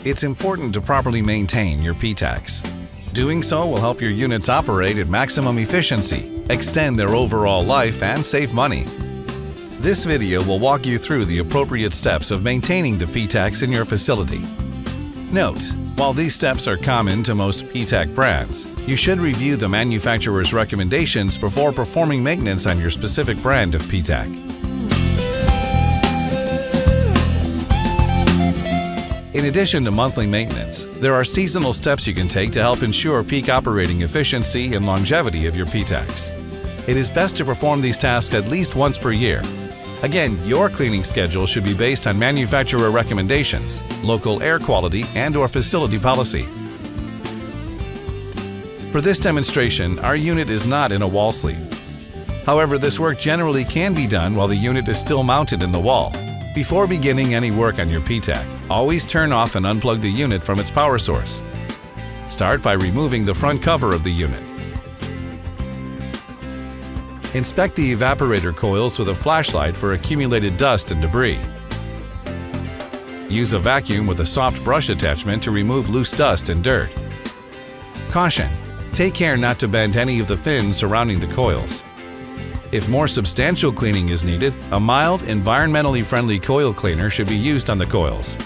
It's important to properly maintain your PTACs. Doing so will help your units operate at maximum efficiency, extend their overall life, and save money. This video will walk you through the appropriate steps of maintaining the PTACs in your facility. Note, while these steps are common to most PTAC brands, you should review the manufacturer's recommendations before performing maintenance on your specific brand of PTAC. In addition to monthly maintenance, there are seasonal steps you can take to help ensure peak operating efficiency and longevity of your PTACs. It is best to perform these tasks at least once per year. Again, your cleaning schedule should be based on manufacturer recommendations, local air quality, and/or facility policy. For this demonstration, our unit is not in a wall sleeve. However, this work generally can be done while the unit is still mounted in the wall. Before beginning any work on your PTAC, always turn off and unplug the unit from its power source. Start by removing the front cover of the unit. Inspect the evaporator coils with a flashlight for accumulated dust and debris. Use a vacuum with a soft brush attachment to remove loose dust and dirt. Caution: take care not to bend any of the fins surrounding the coils. If more substantial cleaning is needed, a mild, environmentally friendly coil cleaner should be used on the coils.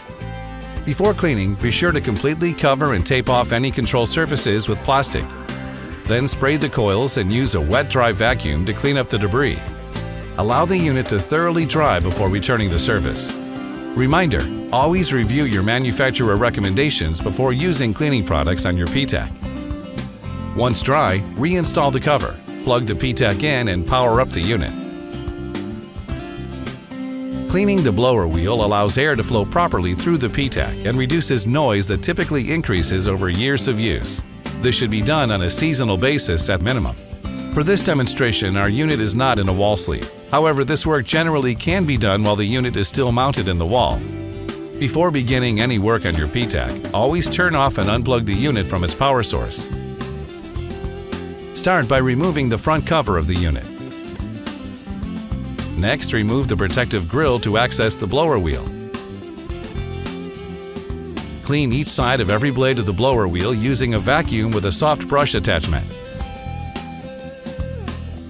Before cleaning, be sure to completely cover and tape off any control surfaces with plastic. Then spray the coils and use a wet-dry vacuum to clean up the debris. Allow the unit to thoroughly dry before returning the service. Reminder: always review your manufacturer recommendations before using cleaning products on your PTAC. Once dry, reinstall the cover. Plug the PTAC in and power up the unit. Cleaning the blower wheel allows air to flow properly through the PTAC and reduces noise that typically increases over years of use. This should be done on a seasonal basis at minimum. For this demonstration, our unit is not in a wall sleeve. However, this work generally can be done while the unit is still mounted in the wall. Before beginning any work on your PTAC, always turn off and unplug the unit from its power source. Start by removing the front cover of the unit. Next, remove the protective grill to access the blower wheel. Clean each side of every blade of the blower wheel using a vacuum with a soft brush attachment.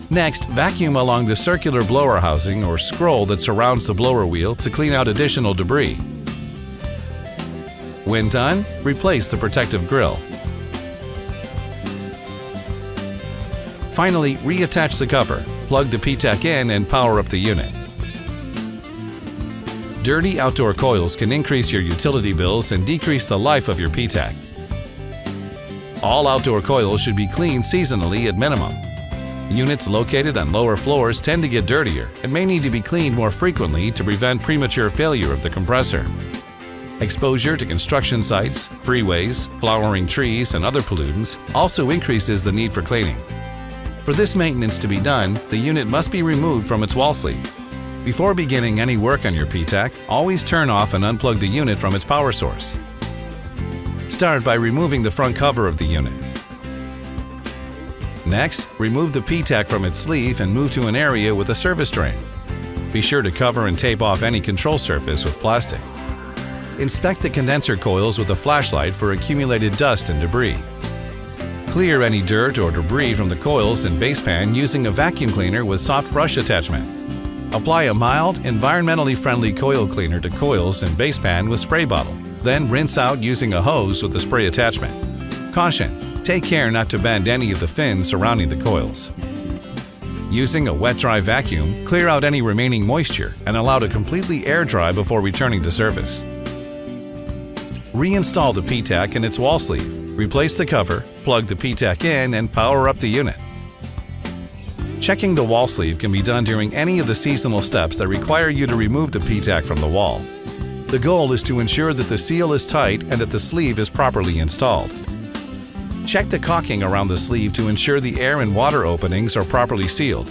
Next, vacuum along the circular blower housing or scroll that surrounds the blower wheel to clean out additional debris. When done, replace the protective grill. Finally, reattach the cover, plug the PTAC in, and power up the unit. Dirty outdoor coils can increase your utility bills and decrease the life of your PTAC. All outdoor coils should be cleaned seasonally at minimum. Units located on lower floors tend to get dirtier and may need to be cleaned more frequently to prevent premature failure of the compressor. Exposure to construction sites, freeways, flowering trees, and other pollutants also increases the need for cleaning. For this maintenance to be done, the unit must be removed from its wall sleeve. Before beginning any work on your PTAC, always turn off and unplug the unit from its power source. Start by removing the front cover of the unit. Next, remove the PTAC from its sleeve and move to an area with a service drain. Be sure to cover and tape off any control surface with plastic. Inspect the condenser coils with a flashlight for accumulated dust and debris. Clear any dirt or debris from the coils and base pan using a vacuum cleaner with soft brush attachment. Apply a mild, environmentally friendly coil cleaner to coils and base pan with spray bottle. Then rinse out using a hose with the spray attachment. Caution: take care not to bend any of the fins surrounding the coils. Using a wet-dry vacuum, clear out any remaining moisture and allow to completely air dry before returning to service. Reinstall the PTAC in its wall sleeve. Replace the cover, plug the PTAC in, and power up the unit. Checking the wall sleeve can be done during any of the seasonal steps that require you to remove the PTAC from the wall. The goal is to ensure that the seal is tight and that the sleeve is properly installed. Check the caulking around the sleeve to ensure the air and water openings are properly sealed.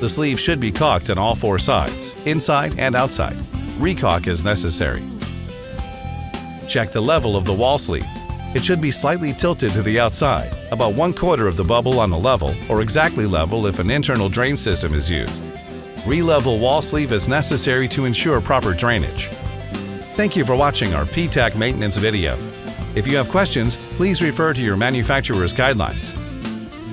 The sleeve should be caulked on all four sides, inside and outside. Recaulk is necessary. Check the level of the wall sleeve. It should be slightly tilted to the outside, about 1/4 of the bubble on the level, or exactly level if an internal drain system is used. Re-level wall sleeve is necessary to ensure proper drainage. Thank you for watching our PTAC maintenance video. If you have questions, please refer to your manufacturer's guidelines.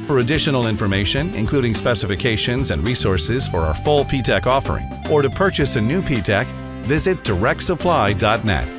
For additional information, including specifications and resources for our full PTAC offering, or to purchase a new PTAC, visit directsupply.net.